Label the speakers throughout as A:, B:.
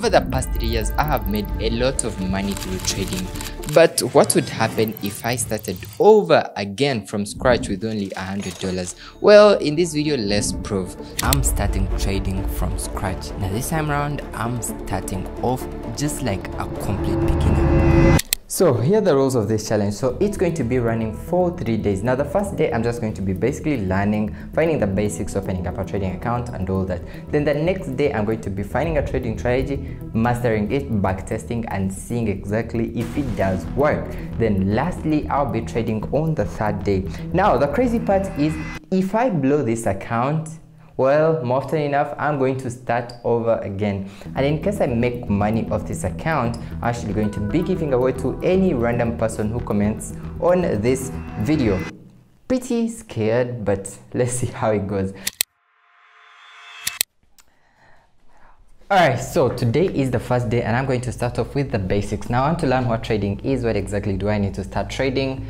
A: over the past 3 years, I have made a lot of money through trading. But what would happen if I started over again from scratch with only $100? Well, in this video, let's prove. I'm starting trading from scratch. Now this time around, I'm starting off just like a complete beginner. So here are the rules of this challenge. So it's going to be running for 3 days. Now the first day, I'm just going to be basically learning, finding the basics, opening up a trading account and all that. Then the next day, I'm going to be finding a trading strategy, mastering it, backtesting and seeing exactly if it does work. Then lastly, I'll be trading on the third day. Now the crazy part is if I blow this account, well, more often enough, I'm going to start over again. And in case I make money off this account, I'm actually going to be giving away to any random person who comments on this video. Pretty scared, but let's see how it goes. Alright, so today is the first day and I'm going to start off with the basics. Now I want to learn what trading is, what exactly do I need to start trading,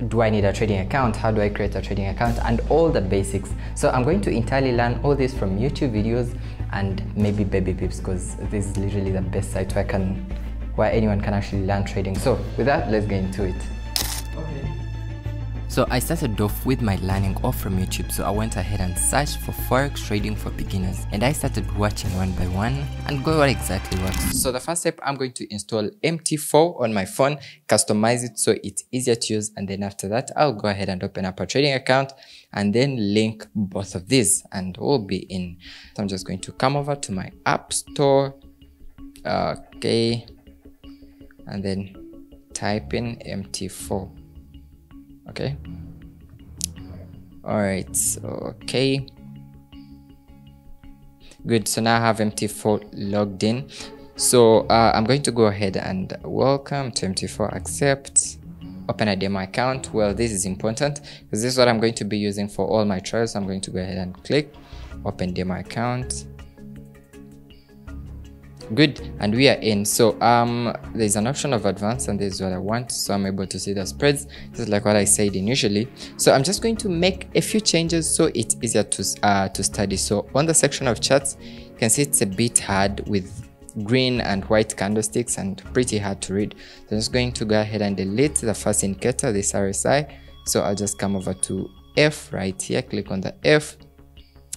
A: do I need a trading account, how do I create a trading account, and all the basics. So I'm going to entirely learn all this from YouTube videos and maybe Baby Pips, because this is literally the best site where anyone can actually learn trading. So with that, let's get into it. So I started off with my learning off from YouTube, so I went ahead and searched for Forex Trading for Beginners and I started watching one by one and go what exactly works. So the first step, I'm going to install MT4 on my phone, customize it so it's easier to use, and then after that I'll go ahead and open up a trading account and then link both of these and we'll be in. So I'm just going to come over to my App Store, okay, and then type in MT4. Okay, all right, so okay, good. So now I have MT4 logged in. So I'm going to go ahead and welcome to MT4, accept, open a demo account. Well, this is important because this is what I'm going to be using for all my trials. So I'm going to go ahead and click open demo account. Good, and we are in. So there's an option of advanced and this is what I want, so I'm able to see the spreads. This is like what I said initially. So I'm just going to make a few changes so it's easier to study. So on the section of charts, you can see it's a bit hard with green and white candlesticks and pretty hard to read. So I'm just going to go ahead and delete the first indicator, this RSI. So I'll just come over to F right here, click on the F,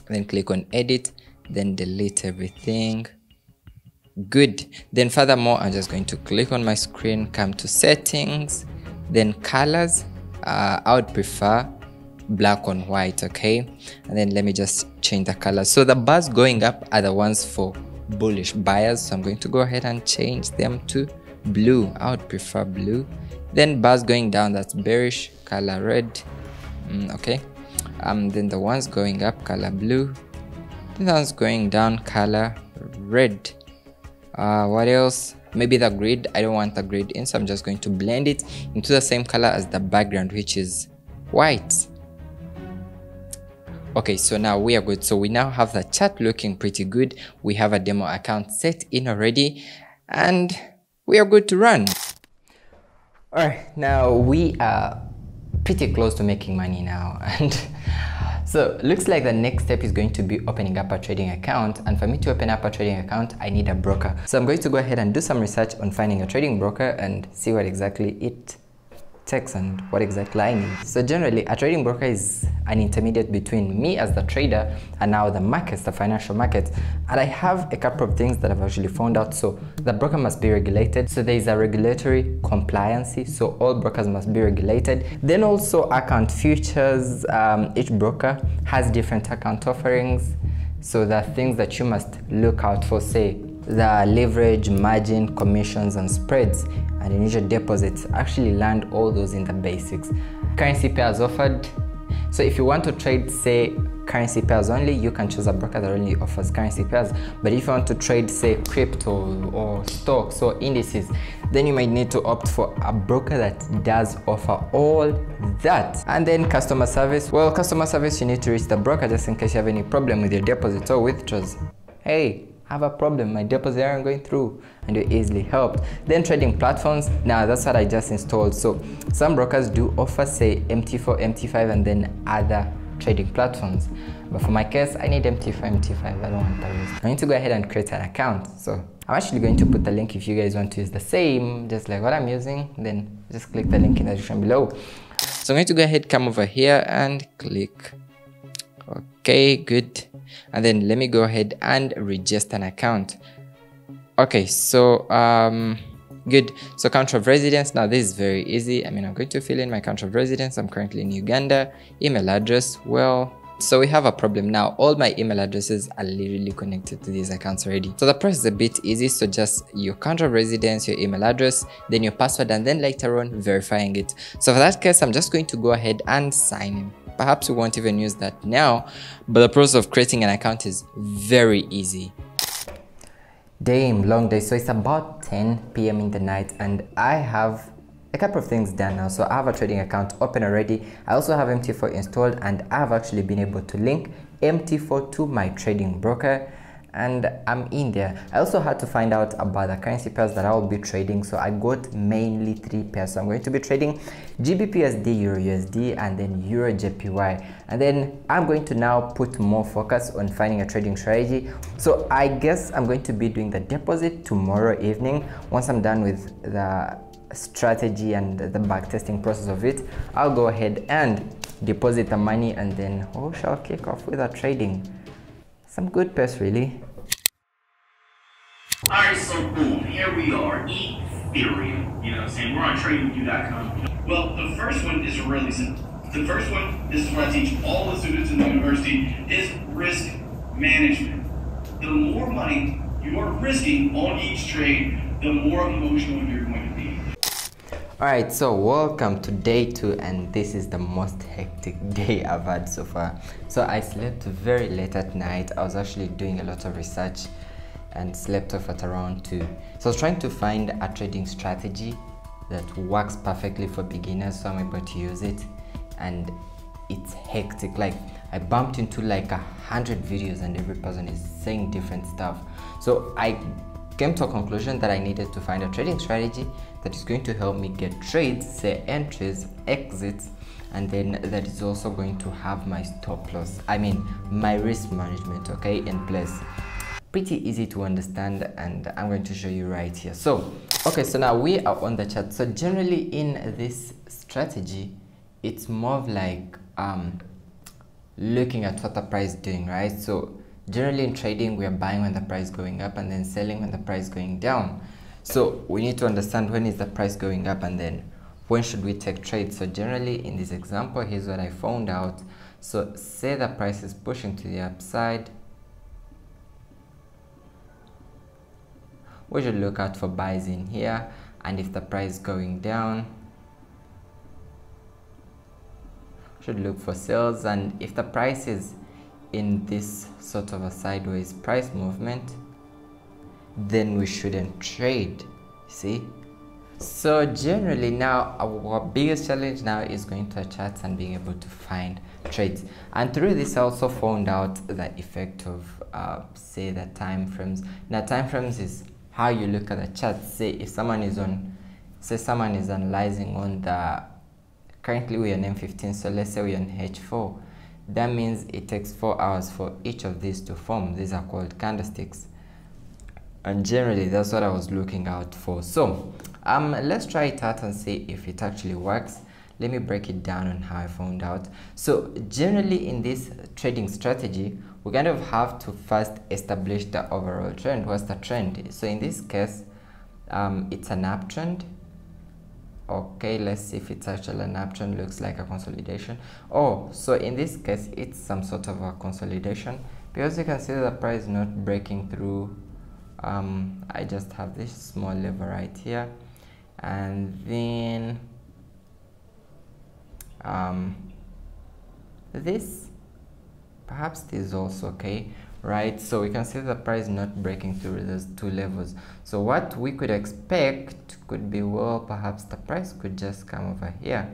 A: then click on edit, then delete everything. Good. Then furthermore, I'm just going to click on my screen, come to settings, then colors. I would prefer black on white, okay, and then let me just change the colors. So the bars going up are the ones for bullish buyers, so I'm going to go ahead and change them to blue. I would prefer blue. Then bars going down, that's bearish, color red, okay. Then the ones going up, color blue. Then the ones going down, color red. What else? Maybe the grid. I don't want the grid in, so I'm just going to blend it into the same color as the background, which is white. Okay, so now we are good. So we now have the chart looking pretty good. We have a demo account set in already and we are good to run. All right, now we are pretty close to making money now, and so looks like the next step is going to be opening up a trading account, and for me to open up a trading account I need a broker. So I'm going to go ahead and do some research on finding a trading broker and see what exactly it takes and what exactly I need. So generally a trading broker is an intermediate between me as the trader and now the markets, the financial markets, and I have a couple of things that I've actually found out. So the broker must be regulated, so there is a regulatory compliancy, so all brokers must be regulated. Then also account futures, each broker has different account offerings, so there are things that you must look out for, say the leverage, margin, commissions and spreads, and initial deposits. Actually learned all those in the basics. Currency pairs offered. So if you want to trade, say, currency pairs only, you can choose a broker that only offers currency pairs. But if you want to trade, say, crypto or stocks or indices, then you might need to opt for a broker that does offer all that. And then customer service. Well, customer service, you need to reach the broker just in case you have any problem with your deposits or withdrawals. Hey, I have a problem, my deposits aren't going through, and you're easily helped. Then trading platforms. Now that's what I just installed. So some brokers do offer, say, MT4, MT5 and then other trading platforms. but for my case I need MT5. I don't want the risk. I need to go ahead and create an account. So I'm actually going to put the link if you guys want to use the same, just like what I'm using, then just click the link in the description below. So I'm going to go ahead, come over here and click. Okay, good. And then let me go ahead and register an account. Okay, so good. So country of residence, now this is very easy. I mean, I'm going to fill in my country of residence. I'm currently in Uganda. Email address, well, so we have a problem now. All my email addresses are literally connected to these accounts already. So the process is a bit easy. So just your country of residence, your email address, then your password, and then later on verifying it. So for that case, I'm just going to go ahead and sign in. Perhaps we won't even use that now, but the process of creating an account is very easy. Damn, long day. So it's about 10 p.m. in the night and I have a couple of things done now. So I have a trading account open already. I also have MT4 installed and I've actually been able to link MT4 to my trading broker and I'm in there. I also had to find out about the currency pairs that I will be trading. So I got mainly 3 pairs. So I'm going to be trading GBPUSD, Euro USD, and then Euro JPY. And then I'm going to now put more focus on finding a trading strategy. So I guess I'm going to be doing the deposit tomorrow evening. Once I'm done with the strategy and the backtesting process of it, I'll go ahead and deposit the money and then we shall kick off with our trading. Some good pairs, really.
B: Alright, so boom, here we are, Ethereum. You know what I'm saying? We're on tradingview.com. Well, the first one is really simple. The first one, this is what I teach all the students in the university, is risk management. The more money you are risking on each trade, the more emotional you're going to be.
A: Alright, so welcome to day 2 and this is the most hectic day I've had so far. So I slept very late at night. I was actually doing a lot of research and slept off at around 2. So I was trying to find a trading strategy that works perfectly for beginners, so I'm able to use it, and it's hectic. Like I bumped into like 100 videos and every person is saying different stuff. So I came to a conclusion that I needed to find a trading strategy that is going to help me get trades, say entries, exits, and then that is also going to have my stop loss, I mean my risk management, okay, in place. Pretty easy to understand and I'm going to show you right here. So okay, so now we are on the chart. So generally in this strategy it's more of like looking at what the price is doing, right? So generally in trading we are buying when the price is going up and then selling when the price is going down. So we need to understand when is the price going up and then when should we take trades. So generally in this example, here's what I found out. So say the price is pushing to the upside, we should look out for buys in here, and if the price is going down, should look for sales. And if the price is in this sort of a sideways price movement, then we shouldn't trade. See? So generally now our biggest challenge now is going to a chart and being able to find trades. And through this I also found out the effect of say the time frames. Now time frames is how you look at the chart. Say if someone is on, say someone is analyzing on the, currently we're on M15, so let's say we're on H4. That means it takes 4 hours for each of these to form. These are called candlesticks. And generally that's what I was looking out for. So let's try it out and see if it actually works. Let me break it down on how I found out. So generally in this trading strategy, we kind of have to first establish the overall trend. What's the trend? So in this case, it's an uptrend. Okay, let's see if it's actually an uptrend. Looks like a consolidation. Oh, so in this case, it's some sort of a consolidation because you can see that the price is not breaking through. I just have this small level right here, and then this, perhaps this is also okay, right? So we can see the price not breaking through those two levels. So what we could expect could be, well, perhaps the price could just come over here,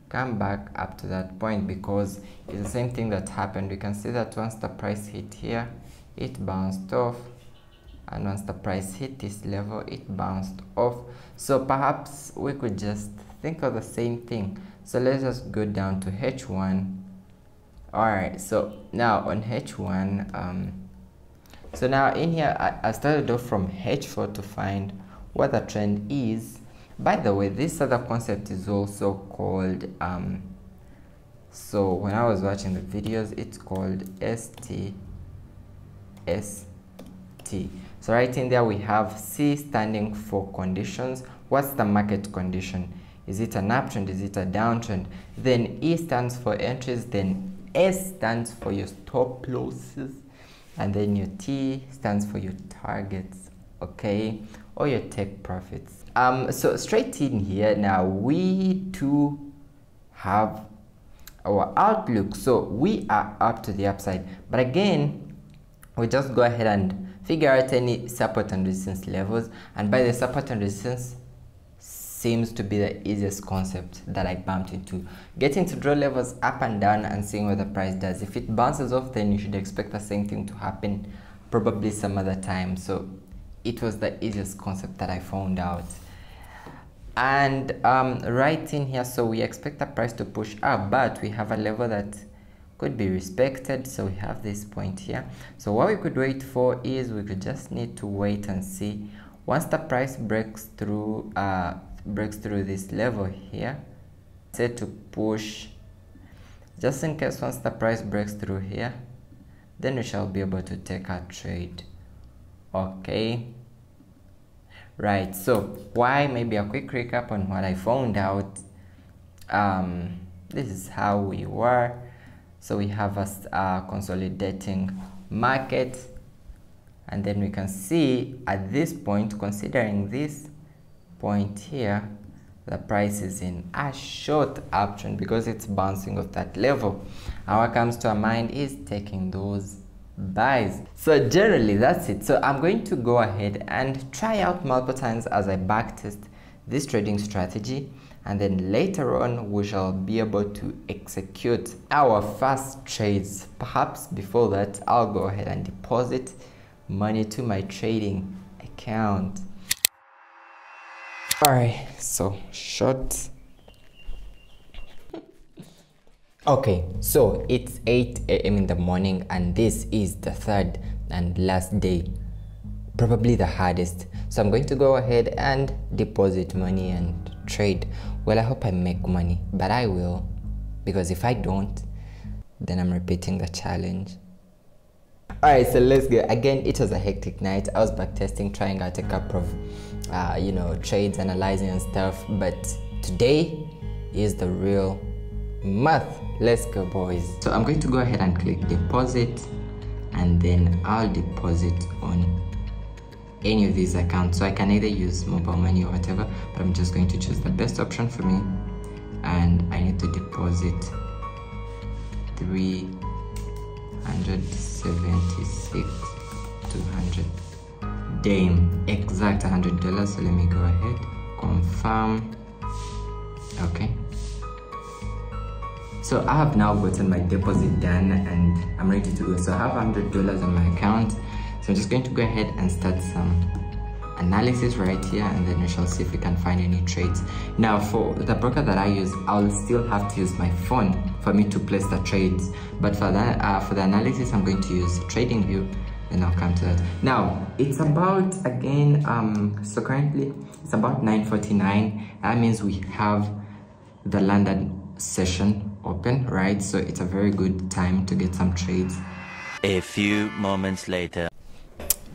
A: come back up to that point, because it's the same thing that happened. We can see that once the price hit here, it bounced off, and once the price hit this level, it bounced off. So perhaps we could just think of the same thing. So let's just go down to H1 All right, so now on H1, so now in here I started off from H4 to find what the trend is. By the way, this other concept is also called so when I was watching the videos, it's called ST. So right in there we have C standing for conditions. What's the market condition? Is it an uptrend? Is it a downtrend? Then E stands for entries, then S stands for your stop losses, and then your T stands for your targets, okay, or your take profits. So straight in here now, we do have our outlook. So we are up to the upside, but again, we just go ahead and figure out any support and resistance levels. And by the support and resistance seems to be the easiest concept that I bumped into. Getting to draw levels up and down and seeing what the price does. If it bounces off, then you should expect the same thing to happen probably some other time. So it was the easiest concept that I found out. And right in here, so we expect the price to push up, but we have a level that could be respected. So we have this point here. So what we could wait for is we could just need to wait and see once the price breaks through this level here, set to push, just in case once the price breaks through here, then we shall be able to take our trade. Okay, right, so why, maybe a quick recap on what I found out. This is how we were. So we have a consolidating market, and then we can see at this point, considering this point here, the price is in a short uptrend because it's bouncing off that level. And what comes to our mind is taking those buys. So generally that's it. So I'm going to go ahead and try out multiple times as I backtest this trading strategy, and then later on we shall be able to execute our first trades. Perhaps before that, I'll go ahead and deposit money to my trading account. Alright, so short. Okay, so it's 8 a.m. in the morning, and this is the third and last day, probably the hardest. So I'm going to go ahead and deposit money and trade. Well, I hope I make money, but I will, because if I don't, then I'm repeating the challenge. Alright, so let's go. Again, it was a hectic night. I was backtesting, trying out a couple of trades, analyzing and stuff, but today is the real math. Let's go, boys. So I'm going to go ahead and click deposit, and then I'll deposit on any of these accounts. So I can either use mobile money or whatever, but I'm just going to choose the best option for me, and I need to deposit 376 200. Damn, exact $100. So let me go ahead, confirm. Okay, so I have now gotten my deposit done and I'm ready to go. So I have $100 on my account, so I'm just going to go ahead and start some analysis right here, and then we shall see if we can find any trades. Now for the broker that I use, I'll still have to use my phone for me to place the trades, but for that for the analysis I'm going to use TradingView, and I'll come to that. Now it's about, again, so currently it's about 9:49. That means we have the London session open, right? So it's a very good time to get some trades.
C: A few moments later.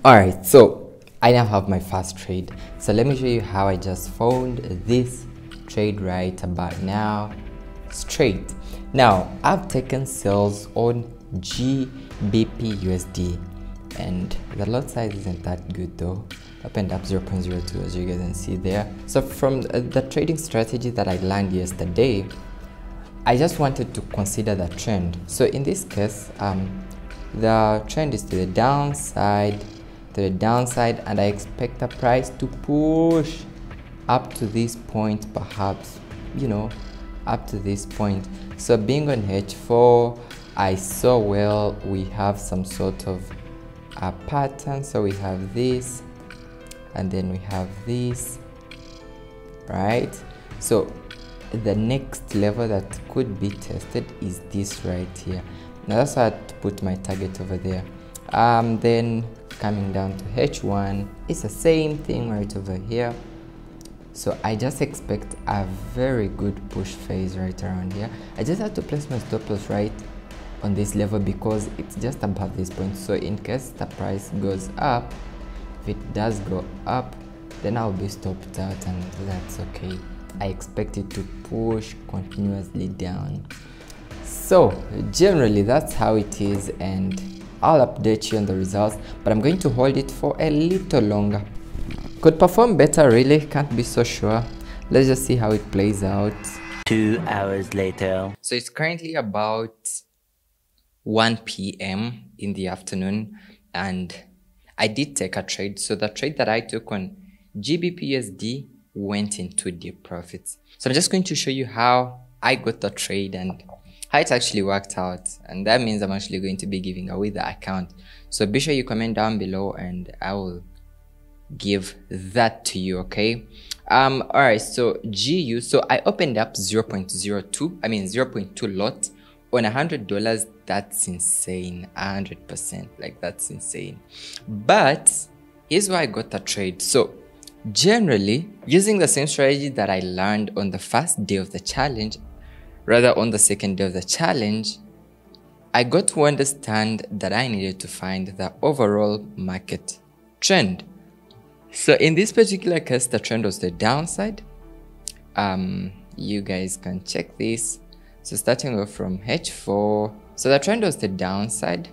A: All right, so I now have my first trade. So let me show you how I just found this trade right about now. Straight. Now I've taken sales on GBP USD, and the lot size isn't that good though. Opened up 0.02 as you guys can see there. So from the trading strategy that I learned yesterday, I just wanted to consider the trend. So in this case, the trend is to the downside, and I expect the price to push up to this point, perhaps, up to this point. So being on H4, I saw, well, we have some sort of a pattern. So we have this, and then we have this, right? So the next level that could be tested is this right here, Now that's why I had to put my target over there. Then coming down to H1, it's the same thing right over here. So I just expect a very good push phase right around here. I just have to place my stop loss right on this level because it's just above this point. So in case the price goes up, if it does go up, then I'll be stopped out, and that's okay. I expect it to push continuously down. So generally that's how it is, and I'll update you on the results, but I'm going to hold it for a little longer. Could perform better, really, can't be so sure. Let's just see how it plays out.
C: 2 hours later.
A: So it's currently about 1 p.m. in the afternoon, and I did take a trade. So the trade that I took on GBPUSD went into deep profits. So I'm just going to show you how I got the trade and how it actually worked out, and that means I'm actually going to be giving away the account. So be sure you comment down below and I will give that to you, okay? All right, so GU, so I opened up 0.2 lot on $100. That's insane. 100%, like that's insane. But here's why I got the trade. So generally, using the same strategy that I learned on the first day of the challenge, rather on the second day of the challenge, I got to understand that I needed to find the overall market trend. So in this particular case, the trend was the downside. You guys can check this. So starting off from H4, so the trend was the downside.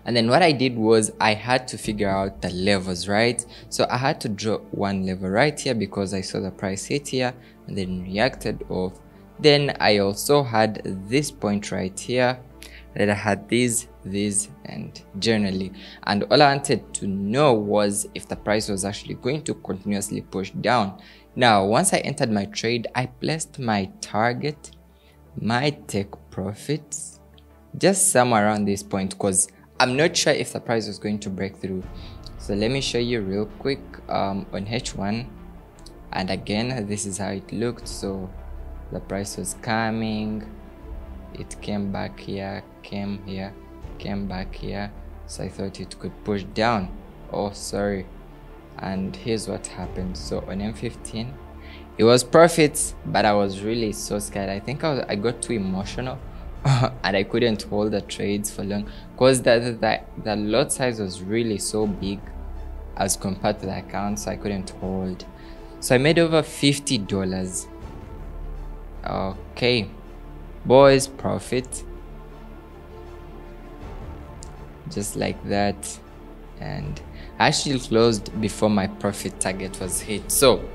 A: And then what I did was I had to figure out the levels, right? So I had to draw one level right here because I saw the price hit here and then reacted off. Then I also had this point right here, that I had this, and generally. And all I wanted to know was if the price was actually going to continuously push down. Now, once I entered my trade, I placed my target, my take profits, just somewhere around this point because I'm not sure if the price was going to break through. So let me show you real quick on H1. And again, this is how it looked. So the price was coming, it came back here, came here, came back here. So I thought it could push down. Oh, sorry. And here's what happened. So on M15, it was profits, but I was really so scared. I think I got too emotional and I couldn't hold the trades for long because the lot size was really so big as compared to the account, so I couldn't hold. So I made over $50. Okay, boys, profit, just like that. And I actually closed before my profit target was hit. So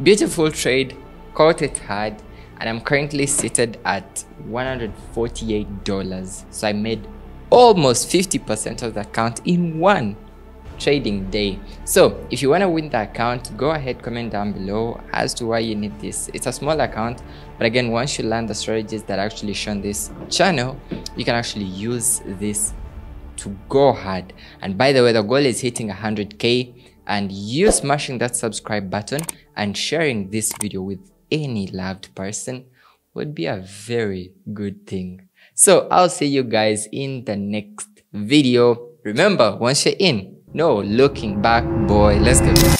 A: beautiful trade, caught it hard, and I'm currently seated at $148. So I made almost 50% of the account in one trading day. So if you want to win the account, go ahead, comment down below as to why you need this. It's a small account, but again, once you learn the strategies that are actually shown this channel, you can actually use this to go hard. And by the way, the goal is hitting 100k, and you smashing that subscribe button and sharing this video with any loved person would be a very good thing. So I'll see you guys in the next video. Remember, once you're in, no looking back, boy. Let's go.